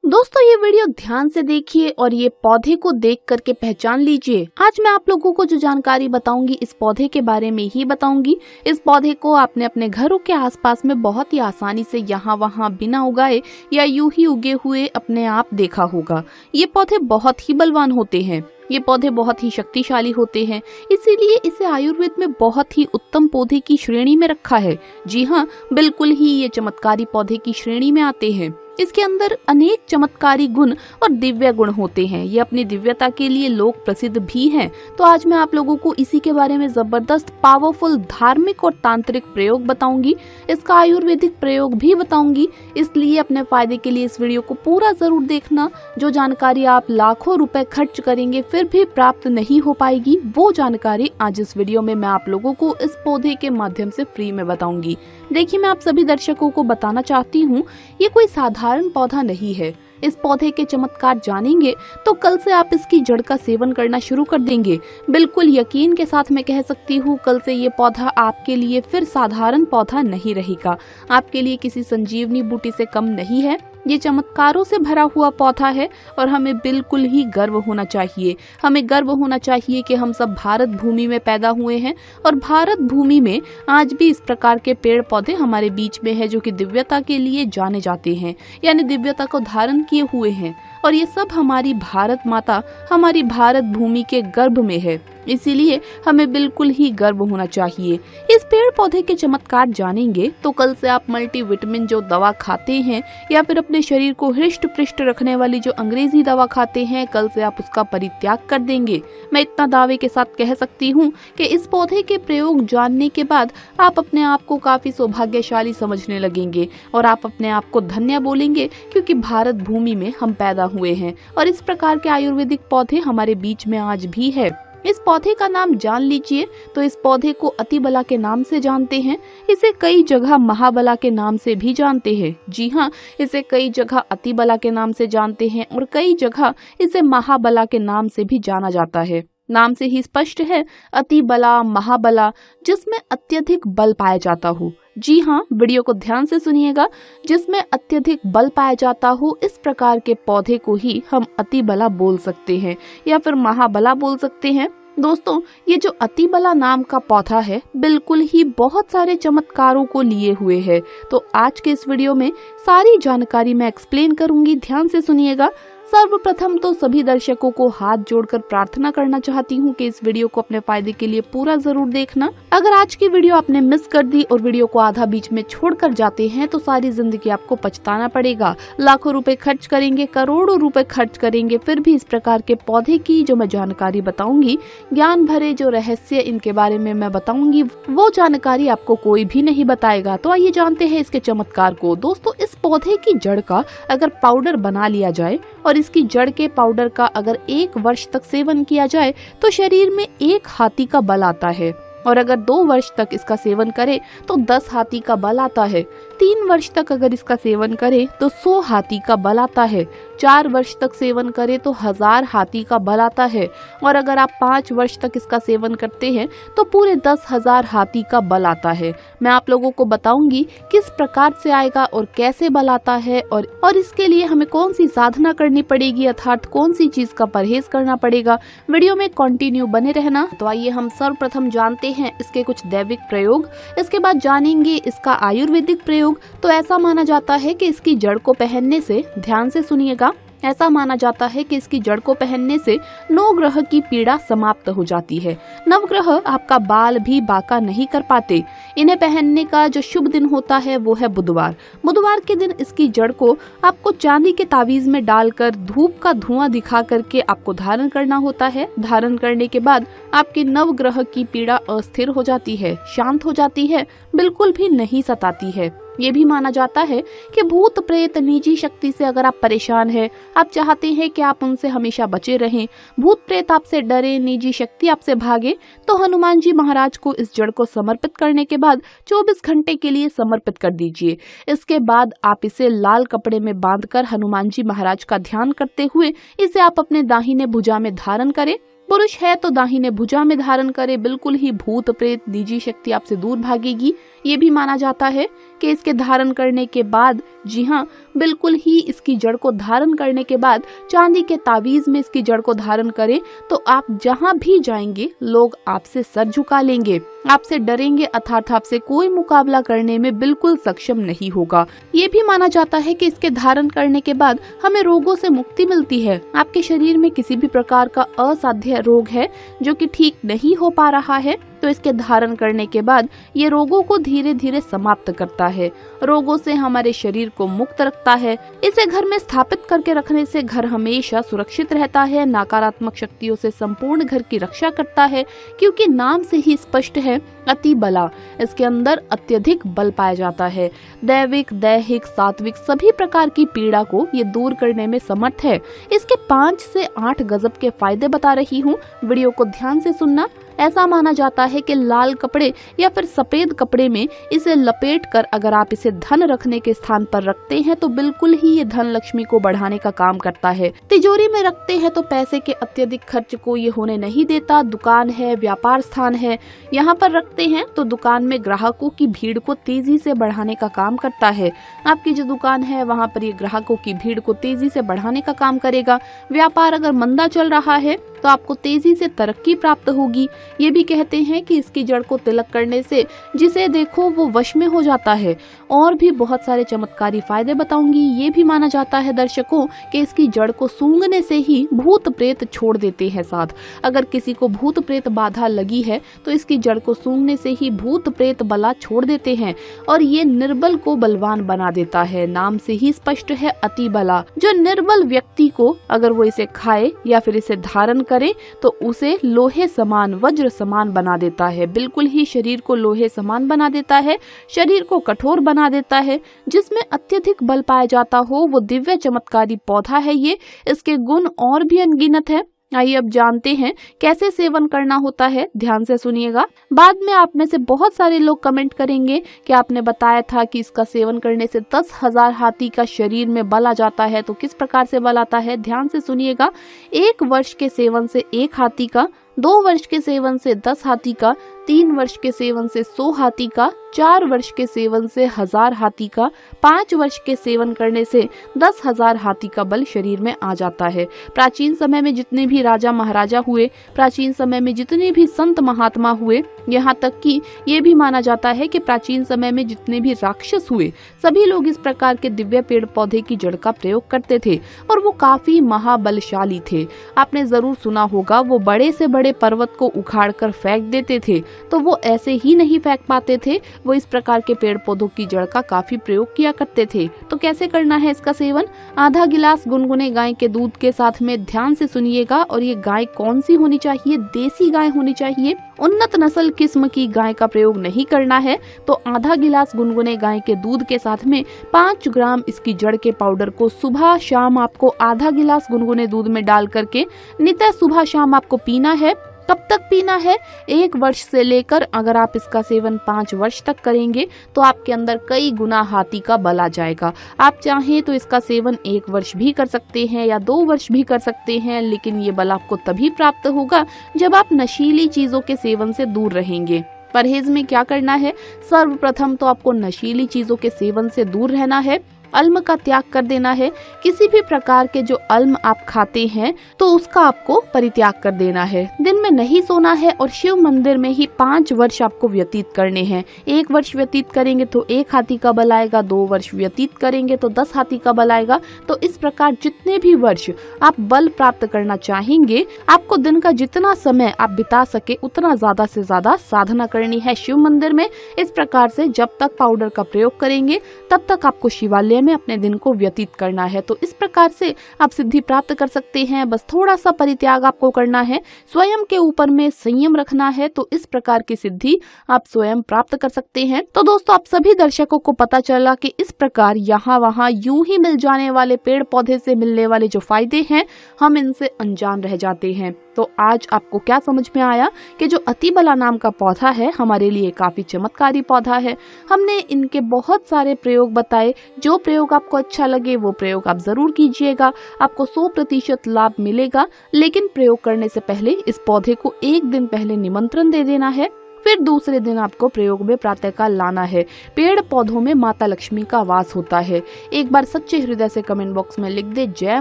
दोस्तों ये वीडियो ध्यान से देखिए और ये पौधे को देख करके पहचान लीजिए। आज मैं आप लोगों को जो जानकारी बताऊंगी इस पौधे के बारे में ही बताऊंगी। इस पौधे को आपने अपने घरों के आसपास में बहुत ही आसानी से यहाँ वहाँ बिना उगाए या यूं ही उगे हुए अपने आप देखा होगा। ये पौधे बहुत ही बलवान होते हैं, ये पौधे बहुत ही शक्तिशाली होते हैं, इसीलिए इसे आयुर्वेद में बहुत ही उत्तम पौधे की श्रेणी में रखा है। जी हाँ, बिल्कुल ही ये चमत्कारी पौधे की श्रेणी में आते हैं। इसके अंदर अनेक चमत्कारी गुण और दिव्य गुण होते हैं। ये अपनी दिव्यता के लिए लोक प्रसिद्ध भी हैं। तो आज मैं आप लोगों को इसी के बारे में जबरदस्त पावरफुल धार्मिक और तांत्रिक प्रयोग बताऊंगी, इसका आयुर्वेदिक प्रयोग भी बताऊंगी। इसलिए अपने फायदे के लिए इस वीडियो को पूरा जरूर देखना। जो जानकारी आप लाखों रुपए खर्च करेंगे फिर भी प्राप्त नहीं हो पाएगी, वो जानकारी आज इस वीडियो में मैं आप लोगों को इस पौधे के माध्यम से फ्री में बताऊंगी। देखिए, मैं आप सभी दर्शकों को बताना चाहती हूँ, ये कोई साधारण पौधा नहीं है। इस पौधे के चमत्कार जानेंगे तो कल से आप इसकी जड़ का सेवन करना शुरू कर देंगे। बिल्कुल यकीन के साथ मैं कह सकती हूँ, कल से ये पौधा आपके लिए फिर साधारण पौधा नहीं रहेगा, आपके लिए किसी संजीवनी बूटी से कम नहीं है। ये चमत्कारों से भरा हुआ पौधा है और हमें बिल्कुल ही गर्व होना चाहिए। हमें गर्व होना चाहिए कि हम सब भारत भूमि में पैदा हुए हैं और भारत भूमि में आज भी इस प्रकार के पेड़ पौधे हमारे बीच में है जो कि दिव्यता के लिए जाने जाते हैं, यानी दिव्यता को धारण किए हुए हैं। और ये सब हमारी भारत माता, हमारी भारत भूमि के गर्भ में है, इसीलिए हमें बिल्कुल ही गर्व होना चाहिए। इस पेड़ पौधे के चमत्कार जानेंगे तो कल से आप मल्टीविटामिन जो दवा खाते हैं या फिर अपने शरीर को हृष्ट पृष्ट रखने वाली जो अंग्रेजी दवा खाते हैं, कल से आप उसका परित्याग कर देंगे। मैं इतना दावे के साथ कह सकती हूँ कि इस पौधे के प्रयोग जानने के बाद आप अपने आप को काफी सौभाग्यशाली समझने लगेंगे और आप अपने आप को धन्य बोलेंगे, क्योंकि भारत भूमि में हम पैदा हुए हैं और इस प्रकार के आयुर्वेदिक पौधे हमारे बीच में आज भी है। इस पौधे का नाम जान लीजिए तो इस पौधे को अतिबला के नाम से जानते हैं। इसे कई जगह महाबला के नाम से भी जानते हैं। जी हाँ, इसे कई जगह अतिबला के नाम से जानते हैं और कई जगह इसे महाबला के नाम से भी जाना जाता है। नाम से ही स्पष्ट है, अतिबला, महाबला, जिसमें अत्यधिक बल पाया जाता हो। जी हाँ, वीडियो को ध्यान से सुनिएगा। जिसमें अत्यधिक बल पाया जाता हो, इस प्रकार के पौधे को ही हम अतिबला बोल सकते हैं या फिर महाबला बोल सकते हैं। दोस्तों, ये जो अतिबला नाम का पौधा है बिल्कुल ही बहुत सारे चमत्कारों को लिए हुए है। तो आज के इस वीडियो में सारी जानकारी मैं एक्सप्लेन करूंगी, ध्यान से सुनिएगा। सर्वप्रथम तो सभी दर्शकों को हाथ जोड़कर प्रार्थना करना चाहती हूँ कि इस वीडियो को अपने फायदे के लिए पूरा जरूर देखना। अगर आज की वीडियो आपने मिस कर दी और वीडियो को आधा बीच में छोड़कर जाते हैं तो सारी जिंदगी आपको पछताना पड़ेगा। लाखों रुपए खर्च करेंगे, करोड़ों रुपए खर्च करेंगे, फिर भी इस प्रकार के पौधे की जो मैं जानकारी बताऊंगी, ज्ञान भरे जो रहस्य इनके बारे में मैं बताऊंगी, वो जानकारी आपको कोई भी नहीं बताएगा। तो आइए जानते हैं इसके चमत्कार को। दोस्तों, इस पौधे की जड़ का अगर पाउडर बना लिया जाए और इसकी जड़ के पाउडर का अगर 1 वर्ष तक सेवन किया जाए तो शरीर में 1 हाथी का बल आता है, और अगर 2 वर्ष तक इसका सेवन करे तो 10 हाथी का बल आता है। 3 वर्ष तक अगर इसका सेवन करे तो 100 हाथी का बल आता है। 4 वर्ष तक सेवन करे तो 1000 हाथी का बल आता है, और अगर आप 5 वर्ष तक इसका सेवन करते हैं तो पूरे 10,000 हाथी का बल आता है। मैं आप लोगों को बताऊंगी किस प्रकार से आएगा और कैसे बल आता है, और इसके लिए हमें कौन सी साधना करनी पड़ेगी, अर्थात कौन सी चीज का परहेज करना पड़ेगा। वीडियो में कंटिन्यू बने रहना। तो आइए हम सर्वप्रथम जानते हैं इसके कुछ दैविक प्रयोग, इसके बाद जानेंगे इसका आयुर्वेदिक प्रयोग। तो ऐसा माना जाता है कि इसकी जड़ को पहनने से, ध्यान से सुनिएगा, ऐसा माना जाता है कि इसकी जड़ को पहनने से नवग्रह की पीड़ा समाप्त हो जाती है। नवग्रह आपका बाल भी बांका नहीं कर पाते। इन्हें पहनने का जो शुभ दिन होता है वो है बुधवार। बुधवार के दिन इसकी जड़ को आपको चांदी के तावीज में डालकर धूप का धुआं दिखा करके आपको धारण करना होता है। धारण करने के बाद आपके नवग्रह की पीड़ा अस्थिर हो जाती है, शांत हो जाती है, बिल्कुल भी नहीं सताती है। ये भी माना जाता है कि भूत प्रेत निजी शक्ति से अगर आप परेशान हैं, आप चाहते हैं कि आप उनसे हमेशा बचे रहें, भूत प्रेत आपसे डरे, निजी शक्ति आपसे भागे, तो हनुमान जी महाराज को इस जड़ को समर्पित करने के बाद 24 घंटे के लिए समर्पित कर दीजिए। इसके बाद आप इसे लाल कपड़े में बांधकर हनुमान जी महाराज का ध्यान करते हुए इसे आप अपने दाहिने भुजा में धारण करें। पुरुष है तो दाहिने भुजा में धारण करे, बिल्कुल ही भूत प्रेत निजी शक्ति आपसे दूर भागेगी। ये भी माना जाता है कि इसके धारण करने के बाद, जी हाँ, बिल्कुल ही इसकी जड़ को धारण करने के बाद चांदी के तावीज में इसकी जड़ को धारण करें तो आप जहाँ भी जाएंगे लोग आपसे सर झुका लेंगे, आपसे डरेंगे, अर्थात आपसे कोई मुकाबला करने में बिल्कुल सक्षम नहीं होगा। ये भी माना जाता है कि इसके धारण करने के बाद हमें रोगों से मुक्ति मिलती है। आपके शरीर में किसी भी प्रकार का असाध्य रोग है जो कि ठीक नहीं हो पा रहा है, तो इसके धारण करने के बाद ये रोगों को धीरे धीरे समाप्त करता है, रोगों से हमारे शरीर को मुक्त रखता है। इसे घर में स्थापित करके रखने से घर हमेशा सुरक्षित रहता है, नकारात्मक शक्तियों से संपूर्ण घर की रक्षा करता है, क्योंकि नाम से ही स्पष्ट है अति बला। इसके अंदर अत्यधिक बल पाया जाता है। दैविक, दैहिक, सात्विक सभी प्रकार की पीड़ा को ये दूर करने में समर्थ है। इसके 5 से 8 गजब के फायदे बता रही हूँ, वीडियो को ध्यान से सुनना। ऐसा माना जाता है कि लाल कपड़े या फिर सफेद कपड़े में इसे लपेट कर अगर आप इसे धन रखने के स्थान पर रखते हैं तो बिल्कुल ही ये धन लक्ष्मी को बढ़ाने का काम करता है। तिजोरी में रखते हैं तो पैसे के अत्यधिक खर्च को ये होने नहीं देता। दुकान है, व्यापार स्थान है, यहाँ पर रखते हैं तो दुकान में ग्राहकों की भीड़ को तेजी से बढ़ाने का काम करता है। आपकी जो दुकान है वहाँ पर ये ग्राहकों की भीड़ को तेजी से बढ़ाने का काम करेगा। व्यापार अगर मंदा चल रहा है तो आपको तेजी से तरक्की प्राप्त होगी। ये भी कहते हैं कि इसकी जड़ को तिलक करने से जिसे देखो वो वश में हो जाता है। और भी बहुत सारे चमत्कारी फायदे बताऊंगी। ये भी माना जाता है दर्शकों कि इसकी जड़ को सूंघने से ही भूत प्रेत छोड़ देते हैं साथ। अगर किसी को भूत प्रेत बाधा लगी है तो इसकी जड़ को सूंघने से ही भूत प्रेत बला छोड़ देते हैं और ये निर्बल को बलवान बना देता है। नाम से ही स्पष्ट है अति बला। जो निर्बल व्यक्ति को अगर वो इसे खाए या फिर इसे धारण करे तो उसे लोहे समान, वज्र समान बना देता है। बिल्कुल ही शरीर को लोहे समान बना देता है, शरीर को कठोर बना देता है। जिसमें अत्यधिक बल पाया जाता हो वो दिव्य चमत्कारी पौधा है ये। इसके गुण और भी अनगिनत है। आइए अब जानते हैं कैसे सेवन करना होता है, ध्यान से सुनिएगा। बाद में आप में से बहुत सारे लोग कमेंट करेंगे कि आपने बताया था कि इसका सेवन करने से 10,000 हाथी का शरीर में बल आ जाता है, तो किस प्रकार से बल आता है, ध्यान से सुनिएगा। 1 वर्ष के सेवन से 1 हाथी का, 2 वर्ष के सेवन से 10 हाथी का, 3 वर्ष के सेवन से 100 हाथी का, 4 वर्ष के सेवन से 1000 हाथी का, 5 वर्ष के सेवन करने से 10,000 हाथी का बल शरीर में आ जाता है। प्राचीन समय में जितने भी राजा महाराजा हुए, प्राचीन समय में जितने भी संत महात्मा हुए, यहाँ तक कि ये भी माना जाता है कि प्राचीन समय में जितने भी राक्षस हुए, सभी लोग इस प्रकार के दिव्य पेड़ पौधे की जड़ का प्रयोग करते थे और वो काफी महाबलशाली थे। आपने जरूर सुना होगा, वो बड़े से बड़े पर्वत को उखाड़ कर फेंक देते थे, तो वो ऐसे ही नहीं फेंक पाते थे, वो इस प्रकार के पेड़ पौधों की जड़ का काफी प्रयोग किया करते थे। तो कैसे करना है इसका सेवन? आधा गिलास गुनगुने गाय के दूध के साथ में, ध्यान से सुनिएगा। और ये गाय कौन सी होनी चाहिए? देसी गाय होनी चाहिए। उन्नत नस्ल किस्म की गाय का प्रयोग नहीं करना है। तो आधा गिलास गुनगुने गाय के दूध के साथ में 5 ग्राम इसकी जड़ के पाउडर को सुबह शाम आपको आधा गिलास गुनगुने दूध में डाल करके नित्य सुबह शाम आपको पीना है। कब तक पीना है? 1 वर्ष से लेकर, अगर आप इसका सेवन 5 वर्ष तक करेंगे तो आपके अंदर कई गुना हाथी का बल आ जाएगा। आप चाहें तो इसका सेवन 1 वर्ष भी कर सकते हैं या 2 वर्ष भी कर सकते हैं, लेकिन ये बल आपको तभी प्राप्त होगा जब आप नशीली चीजों के सेवन से दूर रहेंगे। परहेज में क्या करना है? सर्वप्रथम तो आपको नशीली चीजों के सेवन से दूर रहना है। अल्म का त्याग कर देना है। किसी भी प्रकार के जो अल्म आप खाते हैं तो उसका आपको परित्याग कर देना है। दिन में नहीं सोना है और शिव मंदिर में ही 5 वर्ष आपको व्यतीत करने हैं। 1 वर्ष व्यतीत करेंगे तो 1 हाथी का बल आएगा, 2 वर्ष व्यतीत करेंगे तो 10 हाथी का बल आएगा। तो इस प्रकार जितने भी वर्ष आप बल प्राप्त करना चाहेंगे, आपको दिन का जितना समय आप बिता सके उतना ज्यादा से ज्यादा साधना करनी है शिव मंदिर में। इस प्रकार से जब तक पाउडर का प्रयोग करेंगे तब तक आपको शिवालय में अपने दिन को व्यतीत करना है। तो इस प्रकार से आप सिद्धि प्राप्त कर सकते हैं। बस थोड़ा सा परित्याग आपको करना है, स्वयं के ऊपर में संयम रखना है, तो इस प्रकार की सिद्धि आप स्वयं प्राप्त कर सकते हैं। तो दोस्तों, आप सभी दर्शकों को पता चला कि इस प्रकार यहाँ वहाँ यूं ही मिल जाने वाले पेड़ पौधे से मिलने वाले जो फायदे हैं, हम इनसे अनजान रह जाते हैं। तो आज आपको क्या समझ में आया कि जो अतिबला नाम का पौधा है हमारे लिए काफी चमत्कारी पौधा है। हमने इनके बहुत सारे प्रयोग बताए। जो प्रयोग आपको अच्छा लगे वो प्रयोग आप जरूर कीजिएगा, आपको 100% लाभ मिलेगा। लेकिन प्रयोग करने से पहले इस पौधे को 1 दिन पहले निमंत्रण दे देना है। फिर दूसरे दिन आपको प्रयोग में प्रातःकाल लाना है। पेड़ पौधों में माता लक्ष्मी का वास होता है। एक बार सच्चे हृदय से कमेंट बॉक्स में लिख दे जय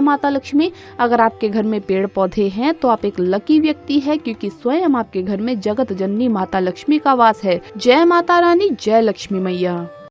माता लक्ष्मी। अगर आपके घर में पेड़ पौधे हैं तो आप एक लकी व्यक्ति है, क्योंकि स्वयं आपके घर में जगत जननी माता लक्ष्मी का वास है। जय माता रानी, जय लक्ष्मी मैया।